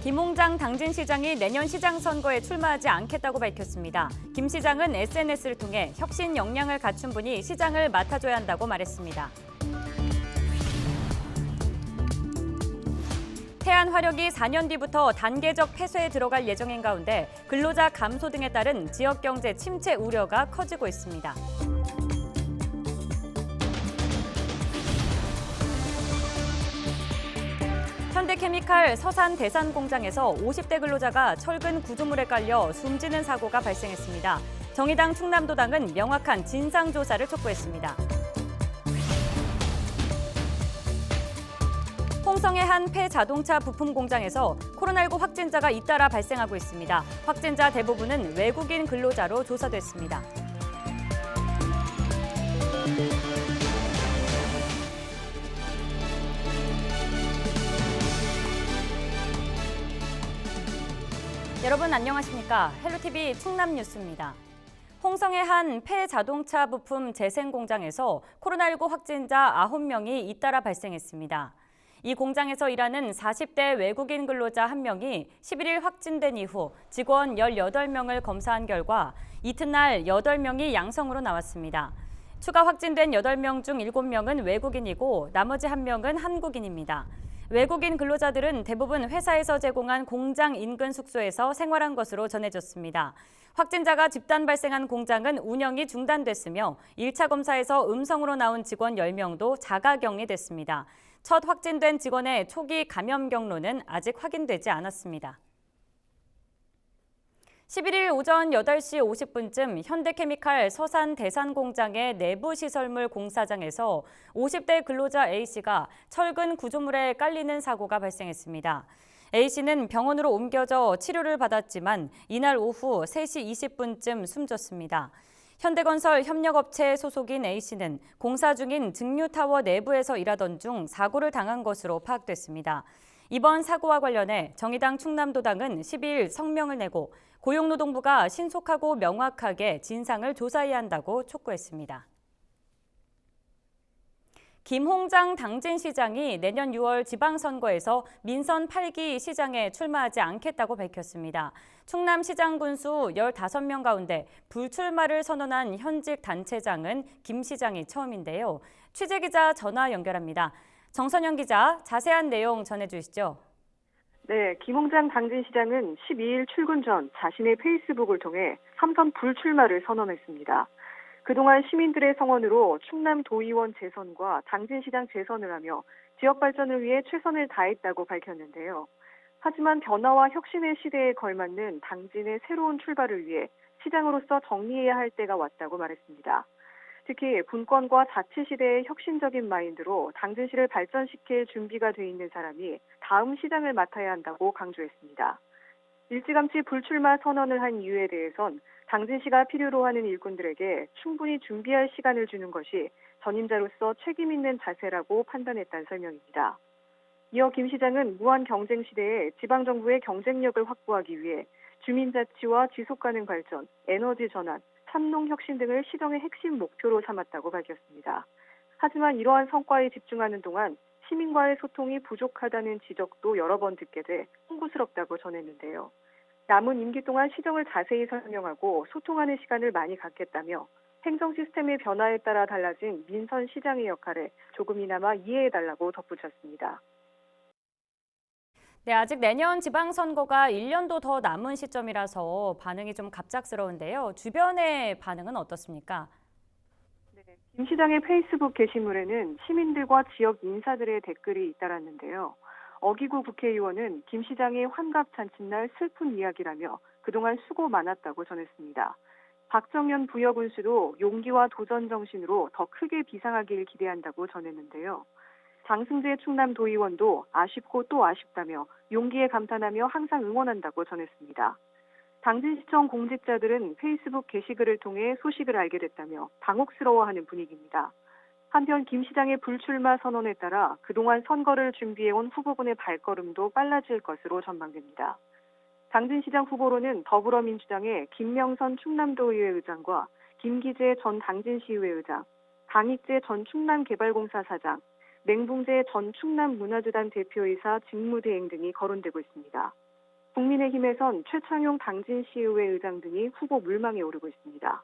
김홍장 당진시장이 내년 시장 선거에 출마하지 않겠다고 밝혔습니다. 김 시장은 SNS를 통해 혁신 역량을 갖춘 분이 시장을 맡아줘야 한다고 말했습니다. 태안화력이 4년 뒤부터 단계적 폐쇄에 들어갈 예정인 가운데 근로자 감소 등에 따른 지역 경제 침체 우려가 커지고 있습니다. 현대케미칼 서산 대산 공장에서 50대 근로자가 철근 구조물에 깔려 숨지는 사고가 발생했습니다. 정의당 충남도당은 명확한 진상조사를 촉구했습니다. 홍성의 한 폐자동차 부품 공장에서 코로나19 확진자가 잇따라 발생하고 있습니다. 확진자 대부분은 외국인 근로자로 조사됐습니다. 여러분 안녕하십니까? 헬로티비 충남 뉴스입니다. 홍성의 한 폐자동차 부품 재생 공장에서 코로나19 확진자 9명이 잇따라 발생했습니다. 이 공장에서 일하는 40대 외국인 근로자 1명이 11일 확진된 이후 직원 18명을 검사한 결과 이튿날 8명이 양성으로 나왔습니다. 추가 확진된 8명 중 7명은 외국인이고 나머지 1명은 한국인입니다. 외국인 근로자들은 대부분 회사에서 제공한 공장 인근 숙소에서 생활한 것으로 전해졌습니다. 확진자가 집단 발생한 공장은 운영이 중단됐으며 1차 검사에서 음성으로 나온 직원 10명도 자가격리됐습니다. 첫 확진된 직원의 초기 감염 경로는 아직 확인되지 않았습니다. 11일 오전 8시 50분쯤 현대케미칼 서산 대산 공장의 내부 시설물 공사장에서 50대 근로자 A씨가 철근 구조물에 깔리는 사고가 발생했습니다. A씨는 병원으로 옮겨져 치료를 받았지만 이날 오후 3시 20분쯤 숨졌습니다. 현대건설 협력업체 소속인 A씨는 공사 중인 증류타워 내부에서 일하던 중 사고를 당한 것으로 파악됐습니다. 이번 사고와 관련해 정의당 충남도당은 12일 성명을 내고 고용노동부가 신속하고 명확하게 진상을 조사해야 한다고 촉구했습니다. 김홍장 당진시장이 내년 6월 지방선거에서 민선 8기 시장에 출마하지 않겠다고 밝혔습니다. 충남시장 군수 15명 가운데 불출마를 선언한 현직 단체장은 김 시장이 처음인데요. 취재기자 전화 연결합니다. 정선영 기자, 자세한 내용 전해주시죠. 네, 김홍장 당진시장은 12일 출근 전 자신의 페이스북을 통해 3선 불출마를 선언했습니다. 그동안 시민들의 성원으로 충남도의원 재선과 당진시장 재선을 하며 지역 발전을 위해 최선을 다했다고 밝혔는데요. 하지만 변화와 혁신의 시대에 걸맞는 당진의 새로운 출발을 위해 시장으로서 정리해야 할 때가 왔다고 말했습니다. 특히 분권과 자치 시대의 혁신적인 마인드로 당진시를 발전시킬 준비가 돼 있는 사람이 다음 시장을 맡아야 한다고 강조했습니다. 일찌감치 불출마 선언을 한 이유에 대해선 당진시가 필요로 하는 일꾼들에게 충분히 준비할 시간을 주는 것이 전임자로서 책임 있는 자세라고 판단했다는 설명입니다. 이어 김 시장은 무한 경쟁 시대에 지방정부의 경쟁력을 확보하기 위해 주민자치와 지속가능 발전, 에너지 전환, 삼농 혁신 등을 시정의 핵심 목표로 삼았다고 밝혔습니다. 하지만 이러한 성과에 집중하는 동안 시민과의 소통이 부족하다는 지적도 여러 번 듣게 돼 송구스럽다고 전했는데요. 남은 임기 동안 시정을 자세히 설명하고 소통하는 시간을 많이 갖겠다며 행정 시스템의 변화에 따라 달라진 민선 시장의 역할에 조금이나마 이해해달라고 덧붙였습니다. 네, 아직 내년 지방선거가 1년도 더 남은 시점이라서 반응이 좀 갑작스러운데요. 주변의 반응은 어떻습니까? 네, 김 시장의 페이스북 게시물에는 시민들과 지역 인사들의 댓글이 잇따랐는데요. 어기구 국회의원은 김 시장의 환갑 잔칫날 슬픈 이야기라며 그동안 수고 많았다고 전했습니다. 박정현 부여군수도 용기와 도전 정신으로 더 크게 비상하길 기대한다고 전했는데요. 장승재 충남도의원도 아쉽고 또 아쉽다며 용기에 감탄하며 항상 응원한다고 전했습니다. 당진시청 공직자들은 페이스북 게시글을 통해 소식을 알게 됐다며 당혹스러워하는 분위기입니다. 한편 김 시장의 불출마 선언에 따라 그동안 선거를 준비해온 후보군의 발걸음도 빨라질 것으로 전망됩니다. 당진시장 후보로는 더불어민주당의 김명선 충남도의회 의장과 김기재 전 당진시의회 의장, 강익재 전 충남개발공사 사장, 맹붕재 전 충남문화재단 대표이사 직무대행 등이 거론되고 있습니다. 국민의힘에선 최창용 당진시의회 의장 등이 후보 물망에 오르고 있습니다.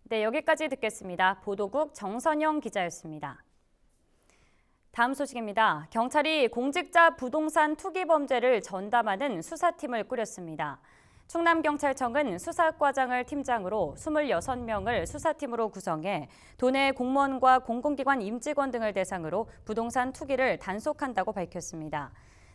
네, 여기까지 듣겠습니다. 보도국 정선영 기자였습니다. 다음 소식입니다. 경찰이 공직자 부동산 투기 범죄를 전담하는 수사팀을 꾸렸습니다. 충남경찰청은 수사과장을 팀장으로 26명을 수사팀으로 구성해 도내 공무원과 공공기관 임직원 등을 대상으로 부동산 투기를 단속한다고 밝혔습니다.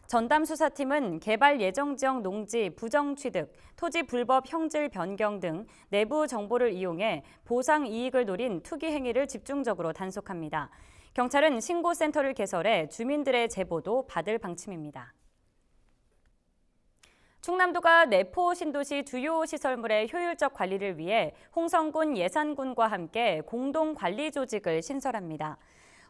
전담 수사팀은 개발 예정 지역 농지 부정 취득, 토지 불법 형질 변경 등 내부 정보를 이용해 보상 이익을 노린 투기 행위를 집중적으로 단속합니다. 경찰은 신고센터를 개설해 주민들의 제보도 받을 방침입니다. 충남도가 내포 신도시 주요 시설물의 효율적 관리를 위해 홍성군 예산군과 함께 공동 관리 조직을 신설합니다.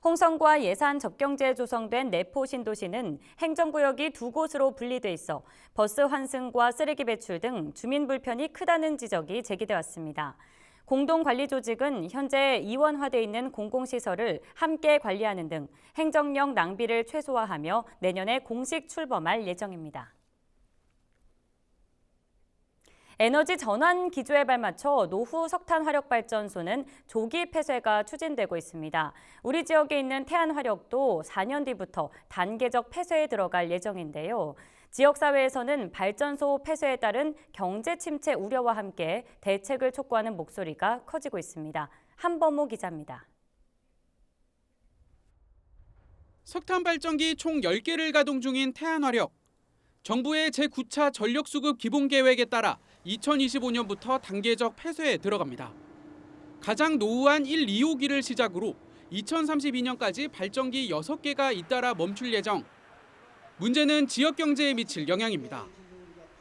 홍성과 예산 접경지에 조성된 내포 신도시는 행정구역이 두 곳으로 분리돼 있어 버스 환승과 쓰레기 배출 등 주민 불편이 크다는 지적이 제기돼 왔습니다. 공동관리조직은 현재 이원화돼 있는 공공시설을 함께 관리하는 등 행정력 낭비를 최소화하며 내년에 공식 출범할 예정입니다. 에너지 전환 기조에 발맞춰 노후 석탄 화력 발전소는 조기 폐쇄가 추진되고 있습니다. 우리 지역에 있는 태안 화력도 4년 뒤부터 단계적 폐쇄에 들어갈 예정인데요. 지역사회에서는 발전소 폐쇄에 따른 경제 침체 우려와 함께 대책을 촉구하는 목소리가 커지고 있습니다. 한범호 기자입니다. 석탄 발전기 총 10개를 가동 중인 태안화력. 정부의 제9차 전력수급 기본계획에 따라 2025년부터 단계적 폐쇄에 들어갑니다. 가장 노후한 1, 2호기를 시작으로 2032년까지 발전기 6개가 잇따라 멈출 예정. 문제는 지역 경제에 미칠 영향입니다.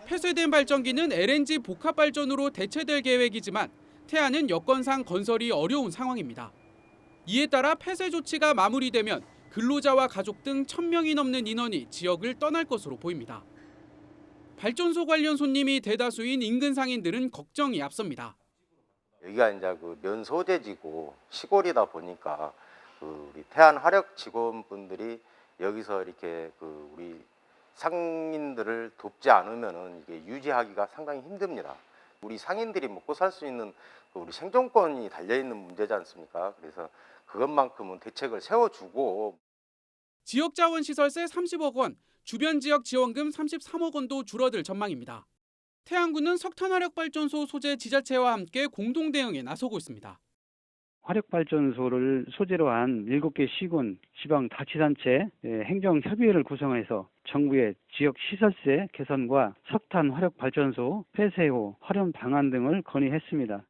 폐쇄된 발전기는 LNG 복합발전으로 대체될 계획이지만 태안은 여건상 건설이 어려운 상황입니다. 이에 따라 폐쇄 조치가 마무리되면 근로자와 가족 등 1,000명이 넘는 인원이 지역을 떠날 것으로 보입니다. 발전소 관련 손님이 대다수인 인근 상인들은 걱정이 앞섭니다. 여기가 이제 면 소재지고 시골이다 보니까 우리 태안 화력 직원분들이 여기서 이렇게 우리 상인들을 돕지 않으면은 이게 유지하기가 상당히 힘듭니다. 우리 상인들이 먹고 살 수 있는 우리 생존권이 달려 있는 문제지 않습니까? 그래서 그것만큼은 대책을 세워주고. 지역자원시설세 30억 원, 주변 지역 지원금 33억 원도 줄어들 전망입니다. 태안군은 석탄화력발전소 소재 지자체와 함께 공동 대응에 나서고 있습니다. 화력발전소를 소재로 한 7개 시군, 지방자치단체 행정협의회를 구성해서 정부의 지역 시설세 개선과 석탄 화력발전소 폐쇄 후 활용 방안 등을 건의했습니다.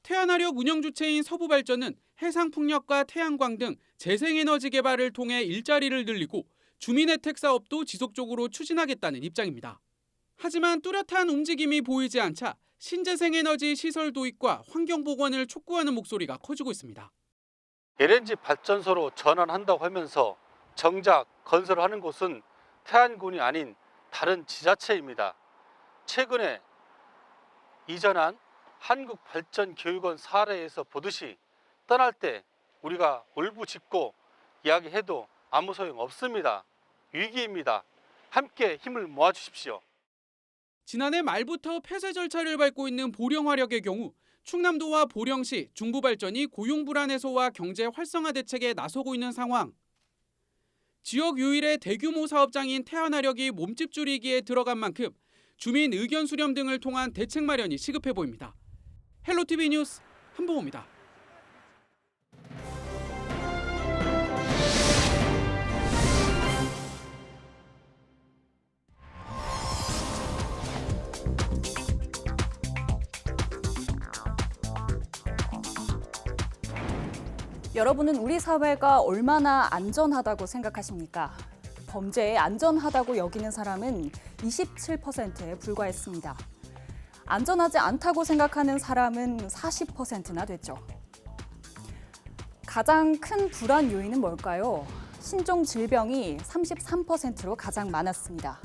태안화력 운영 주체인 서부발전은 해상풍력과 태양광 등 재생에너지 개발을 통해 일자리를 늘리고 주민혜택 사업도 지속적으로 추진하겠다는 입장입니다. 하지만 뚜렷한 움직임이 보이지 않자 신재생에너지 시설 도입과 환경보건을 촉구하는 목소리가 커지고 있습니다. LNG 발전소로 전환한다고 하면서 정작 건설하는 곳은 태안군이 아닌 다른 지자체입니다. 최근에 이전한 한국발전교육원 사례에서 보듯이 떠날 때 우리가 울부짖고 이야기해도 아무 소용 없습니다. 위기입니다. 함께 힘을 모아주십시오. 지난해 말부터 폐쇄 절차를 밟고 있는 보령화력의 경우 충남도와 보령시, 중부발전이 고용불안 해소와 경제 활성화 대책에 나서고 있는 상황. 지역 유일의 대규모 사업장인 태안화력이 몸집 줄이기에 들어간 만큼 주민 의견 수렴 등을 통한 대책 마련이 시급해 보입니다. 헬로티비 뉴스 한봉호입니다. 여러분은 우리 사회가 얼마나 안전하다고 생각하십니까? 범죄에 안전하다고 여기는 사람은 27%에 불과했습니다. 안전하지 않다고 생각하는 사람은 40%나 됐죠. 가장 큰 불안 요인은 뭘까요? 신종 질병이 33%로 가장 많았습니다.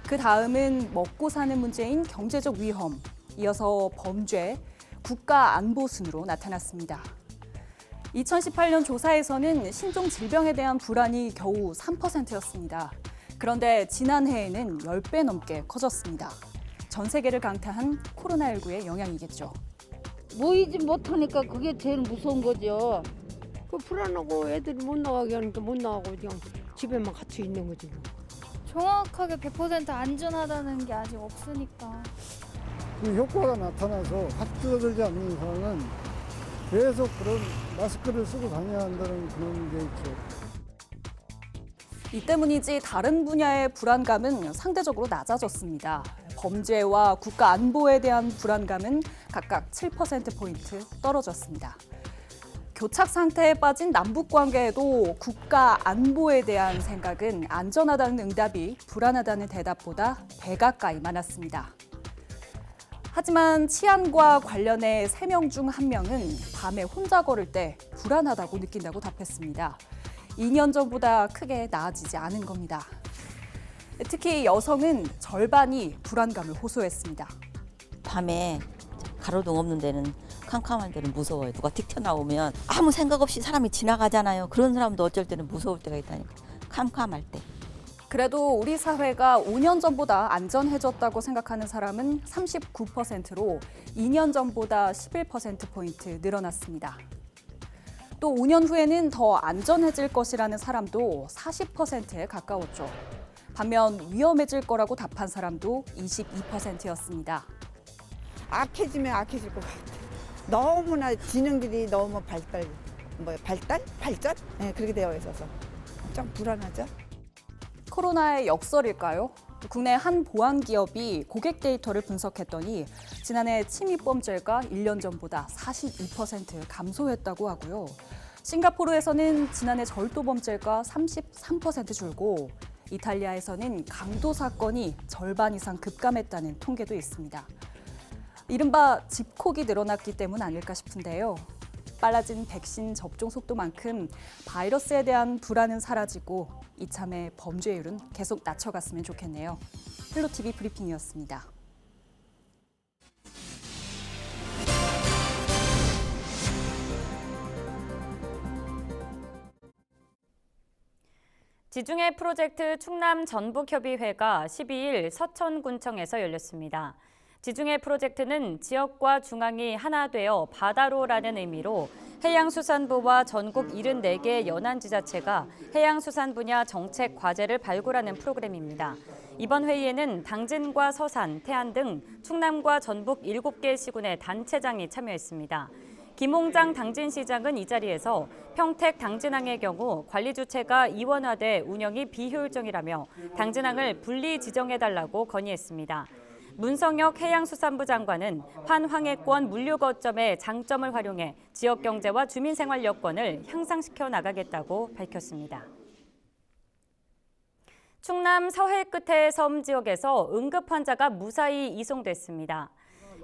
그 다음은 먹고 사는 문제인 경제적 위험, 이어서 범죄, 국가 안보 순으로 나타났습니다. 2018년 조사에서는 신종 질병에 대한 불안이 겨우 3%였습니다. 그런데 지난해에는 10배 넘게 커졌습니다. 전 세계를 강타한 코로나19의 영향이겠죠. 모이지 못하니까 그게 제일 무서운 거죠. 그 불안하고 애들이 못 나가게 하니까 못 나가고 그냥 집에만 갇혀 있는 거지. 정확하게 100% 안전하다는 게 아직 없으니까. 그 효과가 나타나서 확진되지 않는 이상은 계속 그런 마스크를 쓰고 다녀야 한다는 그런 게 있죠. 이 때문인지 다른 분야의 불안감은 상대적으로 낮아졌습니다. 범죄와 국가 안보에 대한 불안감은 각각 7%포인트 떨어졌습니다. 교착 상태에 빠진 남북 관계에도 국가 안보에 대한 생각은 안전하다는 응답이 불안하다는 대답보다 배 가까이 많았습니다. 하지만 치안과 관련해 3명 중 1명은 밤에 혼자 걸을 때 불안하다고 느낀다고 답했습니다. 2년 전보다 크게 나아지지 않은 겁니다. 특히 여성은 절반이 불안감을 호소했습니다. 밤에 가로등 없는 데는 캄캄한 데는 무서워요. 누가 틱 튀어나오면 아무 생각 없이 사람이 지나가잖아요. 그런 사람도 어쩔 때는 무서울 때가 있다니까. 캄캄할 때. 그래도 우리 사회가 5년 전보다 안전해졌다고 생각하는 사람은 39%로 2년 전보다 11%포인트 늘어났습니다. 또 5년 후에는 더 안전해질 것이라는 사람도 40%에 가까웠죠. 반면 위험해질 거라고 답한 사람도 22%였습니다. 악해지면 악해질 것 같아. 너무나 지능들이 너무 발전? 네, 그렇게 되어 있어서 좀 불안하죠. 코로나의 역설일까요? 국내 한 보안 기업이 고객 데이터를 분석했더니 지난해 침입범죄가 1년 전보다 42% 감소했다고 하고요. 싱가포르에서는 지난해 절도범죄가 33% 줄고 이탈리아에서는 강도 사건이 절반 이상 급감했다는 통계도 있습니다. 이른바 집콕이 늘어났기 때문 아닐까 싶은데요. 빨라진 백신 접종 속도만큼 바이러스에 대한 불안은 사라지고 이참에 범죄율은 계속 낮춰갔으면 좋겠네요. 헬로티비 브리핑이었습니다. 지중해 프로젝트 충남 전북협의회가 12일 서천군청에서 열렸습니다. 지중해 프로젝트는 지역과 중앙이 하나 되어 바다로라는 의미로 해양수산부와 전국 74개 연안지자체가 해양수산 분야 정책 과제를 발굴하는 프로그램입니다. 이번 회의에는 당진과 서산, 태안 등 충남과 전북 7개 시군의 단체장이 참여했습니다. 김홍장 당진시장은 이 자리에서 평택 당진항의 경우 관리 주체가 이원화돼 운영이 비효율적이라며 당진항을 분리 지정해달라고 건의했습니다. 문성혁 해양수산부 장관은 환황해권 물류 거점의 장점을 활용해 지역 경제와 주민 생활 여건을 향상시켜 나가겠다고 밝혔습니다. 충남 서해 끝의 섬 지역에서 응급 환자가 무사히 이송됐습니다.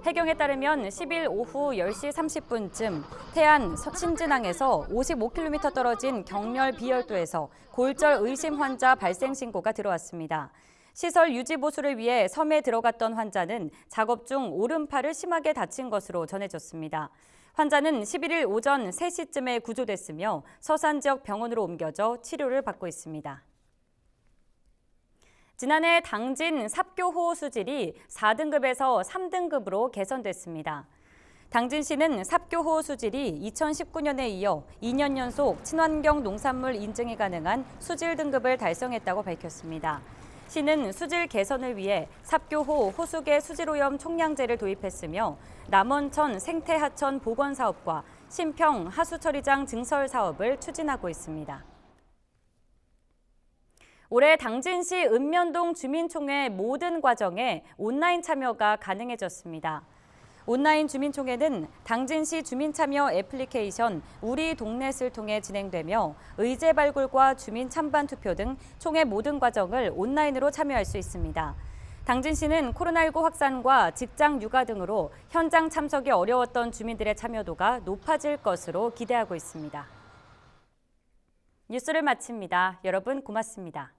해경에 따르면 10일 오후 10시 30분쯤 태안 신진항에서 55km 떨어진 경멸 비열도에서 골절 의심 환자 발생 신고가 들어왔습니다. 시설 유지 보수를 위해 섬에 들어갔던 환자는 작업 중 오른팔을 심하게 다친 것으로 전해졌습니다. 환자는 11일 오전 3시쯤에 구조됐으며 서산 지역 병원으로 옮겨져 치료를 받고 있습니다. 지난해 당진 삽교호 수질이 4등급에서 3등급으로 개선됐습니다. 당진시는 삽교호 수질이 2019년에 이어 2년 연속 친환경 농산물 인증이 가능한 수질 등급을 달성했다고 밝혔습니다. 시는 수질 개선을 위해 삽교호 호수계 수질오염 총량제를 도입했으며 남원천 생태하천 복원 사업과 신평 하수처리장 증설 사업을 추진하고 있습니다. 올해 당진시 읍면동 주민총회 모든 과정에 온라인 참여가 가능해졌습니다. 온라인 주민총회는 당진시 주민참여 애플리케이션 우리 동넷을 통해 진행되며 의제 발굴과 주민 찬반 투표 등 총회 모든 과정을 온라인으로 참여할 수 있습니다. 당진시는 코로나19 확산과 직장 육아 등으로 현장 참석이 어려웠던 주민들의 참여도가 높아질 것으로 기대하고 있습니다. 뉴스를 마칩니다. 여러분 고맙습니다.